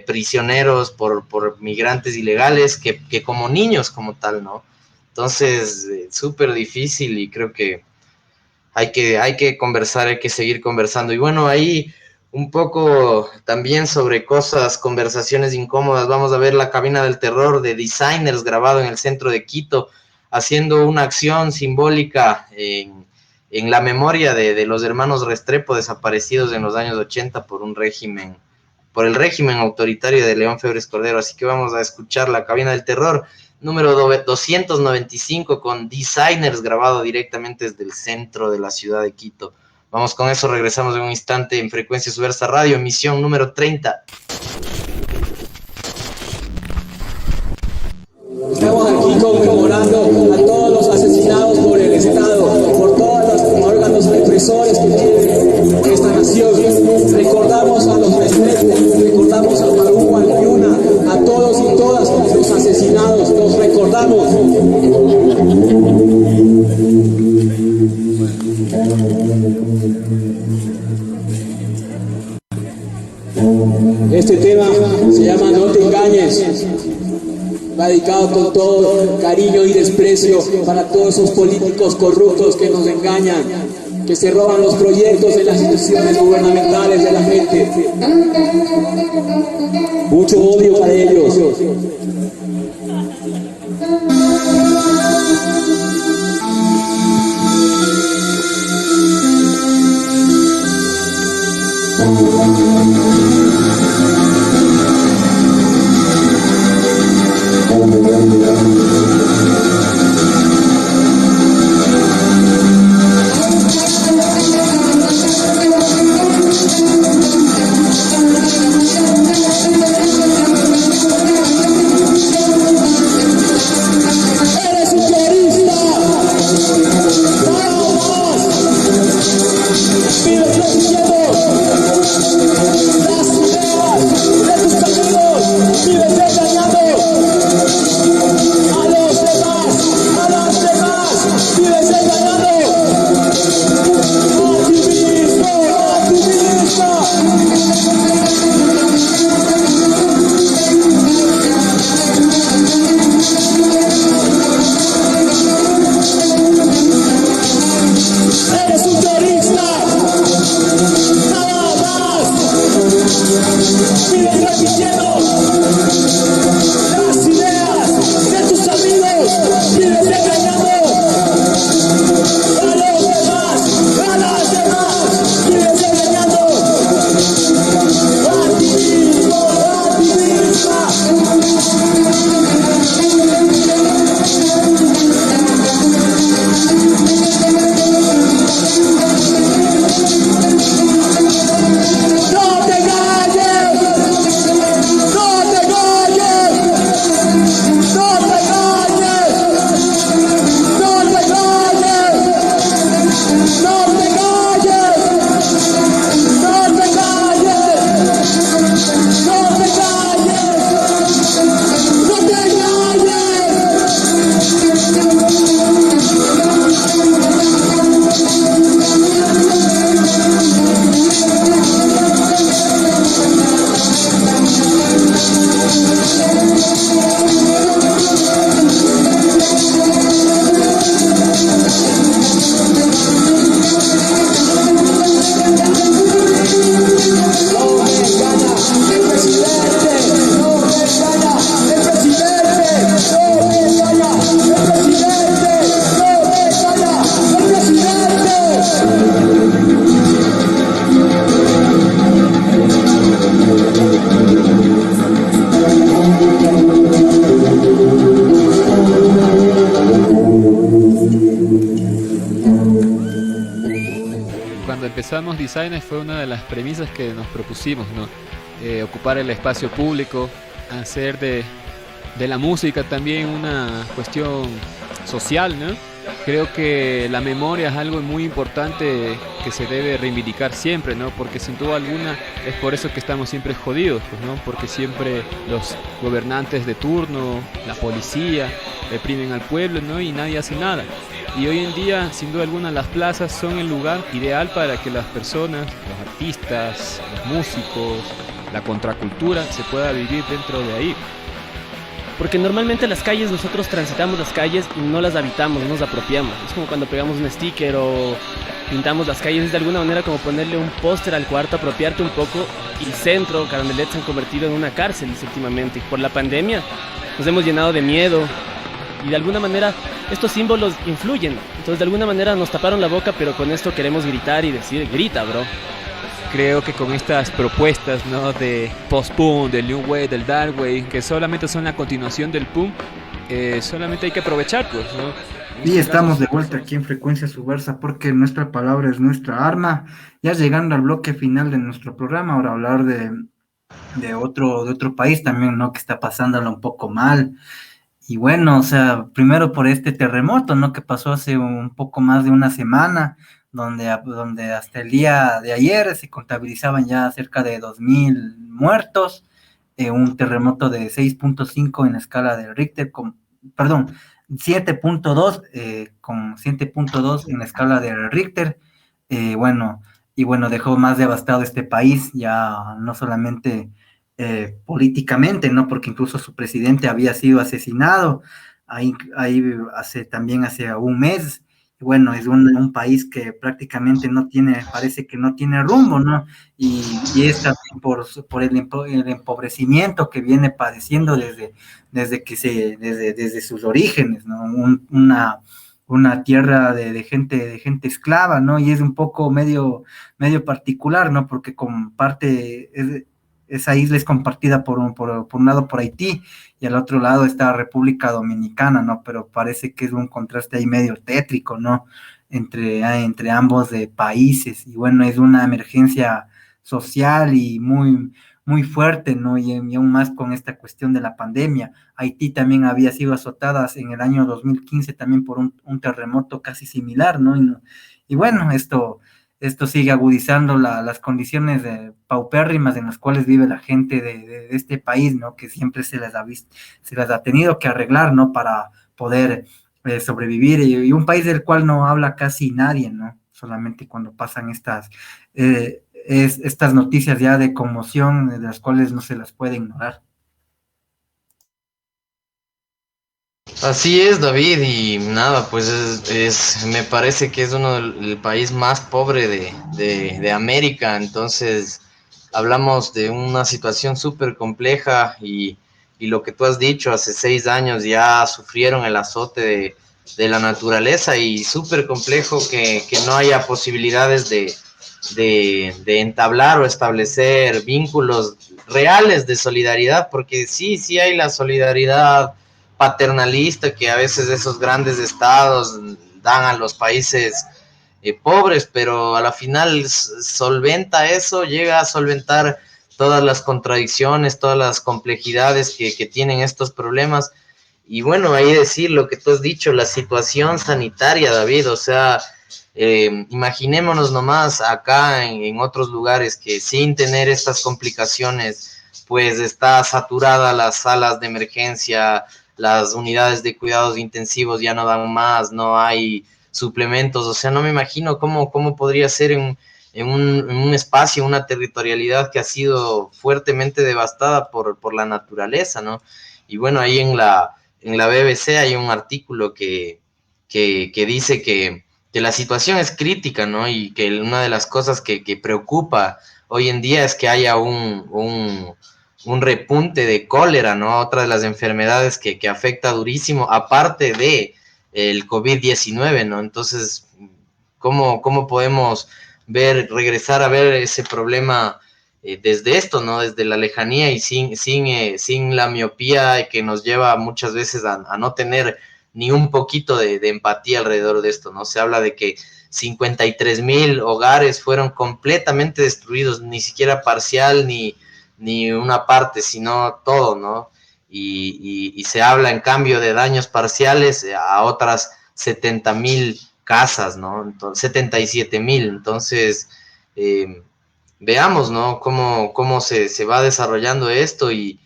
prisioneros por migrantes ilegales, que como niños como tal, ¿no? Entonces, súper difícil, y creo que hay que conversar, hay que seguir conversando. Y bueno, ahí un poco también sobre conversaciones incómodas, vamos a ver La Cabina del Terror de Designers, grabado en el centro de Quito, haciendo una acción simbólica en la memoria de los hermanos Restrepo, desaparecidos en los años 80 por el régimen autoritario de León Febres Cordero. Así que vamos a escuchar La Cabina del Terror, número 295, con Designers, grabado directamente desde el centro de la ciudad de Quito. Vamos con eso, regresamos en un instante en Frecuencia Subversa Radio, emisión número 30. Estamos aquí conmemorando a todos los asesinados por el Estado, por todos los órganos represores que tiene esta nación. Recordamos a los Restrepo, recordamos a Marujo Alpiuna, a todos y todas los asesinados, los recordamos. Este tema se llama No te engañes. Va dedicado con todo cariño y desprecio para todos esos políticos corruptos que nos engañan, que se roban los proyectos de las instituciones gubernamentales de la gente. Mucho odio para ellos. Vives repitiendo las ideas de tus amigos, vives engañando a los demás, a las demás, vives engañando a ti mismo, a ti misma. No te calles, no te calles, no te calles, no te calles, no te calles, no te calles, no te calles, no te Cuando empezamos Designers fue una de las premisas que nos propusimos, ¿no? Ocupar el espacio público, hacer de la música también una cuestión social, ¿no? Creo que la memoria es algo muy importante que se debe reivindicar siempre, ¿no? Porque sin duda alguna es por eso que estamos siempre jodidos, pues, ¿no? Porque siempre los gobernantes de turno, la policía, reprimen al pueblo, ¿no? Y nadie hace nada. Y hoy en día, sin duda alguna, las plazas son el lugar ideal para que las personas, los artistas, los músicos, la contracultura se pueda vivir dentro de ahí. Porque normalmente las calles, nosotros transitamos las calles y no las habitamos, no nos apropiamos. Es como cuando pegamos un sticker o pintamos las calles, es de alguna manera como ponerle un póster al cuarto, apropiarte un poco. Y el centro, Carondelet, se han convertido en una cárcel últimamente. Por la pandemia nos hemos llenado de miedo y de alguna manera estos símbolos influyen. Entonces de alguna manera nos taparon la boca, pero con esto queremos gritar y decir, grita, bro. Creo que con estas propuestas, ¿no? De post-punk, del new wave, del dark wave, que solamente son la continuación del punk, solamente hay que aprovechar, pues, ¿no? Y estamos de vuelta aquí en Frecuencia Subversa porque nuestra palabra es nuestra arma. Ya llegando al bloque final de nuestro programa, ahora hablar de otro país también, ¿no? Que está pasándolo un poco mal. Y bueno, o sea, primero por este terremoto, ¿no? Que pasó hace un poco más de una semana, donde hasta el día de ayer se contabilizaban ya cerca de 2,000 muertos, un terremoto de 6.5 en la escala de Richter, 7.2, con 7.2 en la escala de Richter, bueno, dejó más devastado este país, ya no solamente políticamente, ¿no? Porque incluso su presidente había sido asesinado, ahí hace un mes. Bueno, es un país que prácticamente parece que no tiene rumbo, ¿no? Y es también por el empobrecimiento que viene padeciendo desde sus orígenes, ¿no? Una tierra de gente esclava, ¿no? Y es un poco medio particular, ¿no? Porque esa isla es compartida por un lado por Haití y al otro lado está República Dominicana, ¿no? Pero parece que es un contraste ahí medio tétrico, ¿no? Entre ambos países. Y bueno, es una emergencia social y muy, muy fuerte, ¿no? Y aún más con esta cuestión de la pandemia. Haití también había sido azotada en el año 2015 también por un terremoto casi similar, ¿no? Y bueno, esto sigue agudizando las condiciones paupérrimas en las cuales vive la gente de este país, ¿no? Que siempre se las ha tenido que arreglar, ¿no? Para poder sobrevivir. Y un país del cual no habla casi nadie, ¿no? Solamente cuando pasan estas noticias ya de conmoción, de las cuales no se las puede ignorar. Así es, David, y nada, pues me parece que es el país más pobre de América, entonces hablamos de una situación súper compleja y lo que tú has dicho, hace 6 años ya sufrieron el azote de la naturaleza y súper complejo que no haya posibilidades de entablar o establecer vínculos reales de solidaridad, porque sí hay la solidaridad paternalista que a veces esos grandes estados dan a los países pobres, pero a la final solventa eso, llega a solventar todas las contradicciones, todas las complejidades que tienen estos problemas. Y bueno, ahí decir lo que tú has dicho, la situación sanitaria, David, o sea, imaginémonos nomás acá en otros lugares que sin tener estas complicaciones, pues está saturada las salas de emergencia, las unidades de cuidados intensivos ya no dan más, no hay suplementos, o sea, no me imagino cómo podría ser en un espacio, una territorialidad que ha sido fuertemente devastada por la naturaleza, ¿no? Y bueno, ahí en la BBC hay un artículo que dice que la situación es crítica, ¿no? Y que una de las cosas que preocupa hoy en día es que haya un repunte de cólera, ¿no? Otra de las enfermedades que afecta durísimo, aparte de el COVID-19, ¿no? Entonces, ¿cómo podemos regresar a ver ese problema desde esto, ¿no? Desde la lejanía y sin la miopía que nos lleva muchas veces a no tener ni un poquito de empatía alrededor de esto, ¿no? Se habla de que 53,000 hogares fueron completamente destruidos, ni siquiera parcial ni una parte, sino todo, ¿no? Y se habla en cambio de daños parciales a otras 70,000 casas, ¿no? Entonces, 77,000. Entonces, veamos, ¿no? Cómo se va desarrollando esto y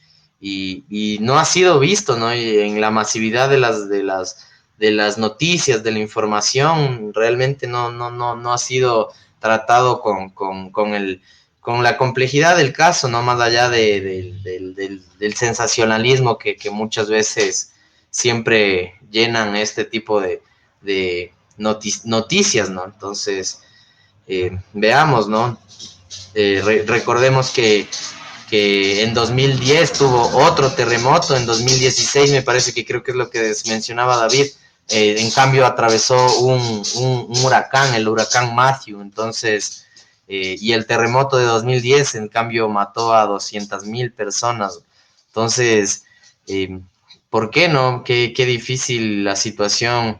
no ha sido visto, ¿no? Y en la masividad de las noticias, de la información, realmente no ha sido tratado con la complejidad del caso, no más allá del sensacionalismo que muchas veces siempre llenan este tipo de noticias, ¿no? Entonces, veamos, ¿no? Recordemos que en 2010 tuvo otro terremoto, en 2016 me parece que creo que es lo que mencionaba David, en cambio atravesó un huracán, el huracán Matthew, entonces, y el terremoto de 2010 en cambio mató a 200,000 personas, entonces, ¿por qué no? Qué difícil la situación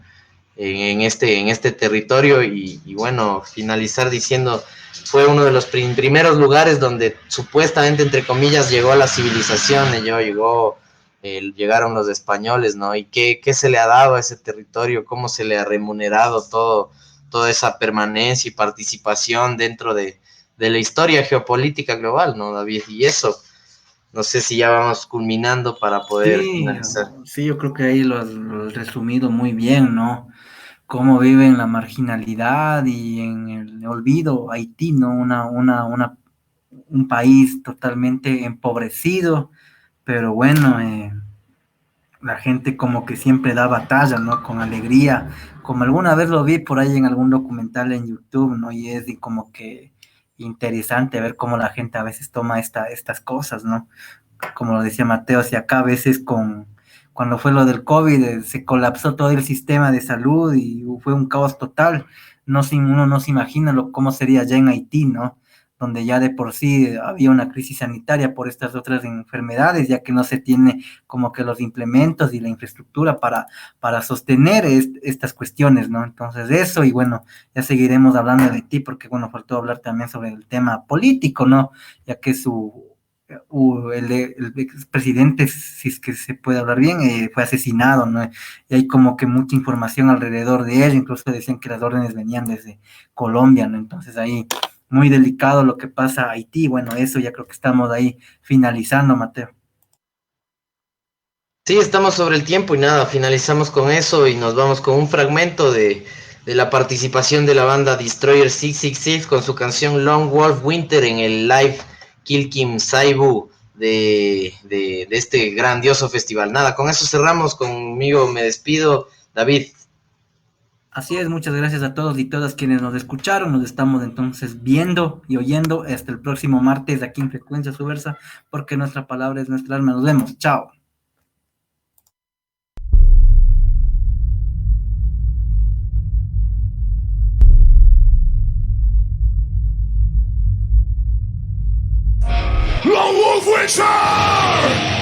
en este territorio y bueno, finalizar diciendo, fue uno de los primeros lugares donde supuestamente, entre comillas, llegó la civilización, llegaron los españoles, ¿no? Y qué se le ha dado a ese territorio, cómo se le ha remunerado toda esa permanencia y participación dentro de la historia geopolítica global, ¿no, David? Y eso, no sé si ya vamos culminando para poder finalizar. Sí, yo creo que ahí lo has resumido muy bien, ¿no? Cómo viven la marginalidad y en el olvido Haití, ¿no? Un país totalmente empobrecido, pero bueno, la gente como que siempre da batalla, ¿no? Con alegría, como alguna vez lo vi por ahí en algún documental en YouTube, ¿no? Y es como que interesante ver cómo la gente a veces toma estas cosas, ¿no? Como lo decía Mateo, si acá a veces cuando fue lo del COVID, se colapsó todo el sistema de salud y fue un caos total. Uno no se imagina cómo sería allá en Haití, ¿no? Donde ya de por sí había una crisis sanitaria por estas otras enfermedades, ya que no se tiene como que los implementos y la infraestructura para sostener estas cuestiones, ¿no? Entonces eso, y bueno, ya seguiremos hablando de Haití, porque bueno, faltó hablar también sobre el tema político, ¿no? Ya que el expresidente, si es que se puede hablar bien, fue asesinado, ¿no? Y hay como que mucha información alrededor de él, incluso decían que las órdenes venían desde Colombia, ¿no? Entonces ahí muy delicado lo que pasa a Haití. Bueno, eso ya creo que estamos ahí finalizando, Mateo. Sí, estamos sobre el tiempo y nada, finalizamos con eso y nos vamos con un fragmento de la participación de la banda Destroyer 666 con su canción Long Wolf Winter en el live Kilkim Saibu de este grandioso festival. Nada, con eso cerramos, conmigo me despido, David. Así es, muchas gracias a todos y todas quienes nos escucharon. Nos estamos entonces viendo y oyendo hasta el próximo martes aquí en Frecuencia Subversa, porque nuestra palabra es nuestra arma. Nos vemos, chao. Lone Wolf Witcher!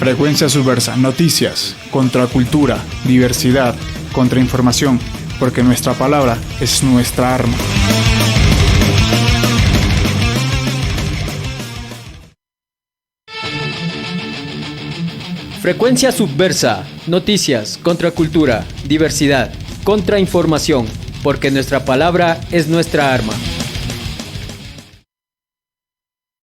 Frecuencia Subversa, noticias, contracultura, diversidad, contrainformación, porque nuestra palabra es nuestra arma. Frecuencia Subversa, noticias, contracultura, diversidad, contrainformación, porque nuestra palabra es nuestra arma.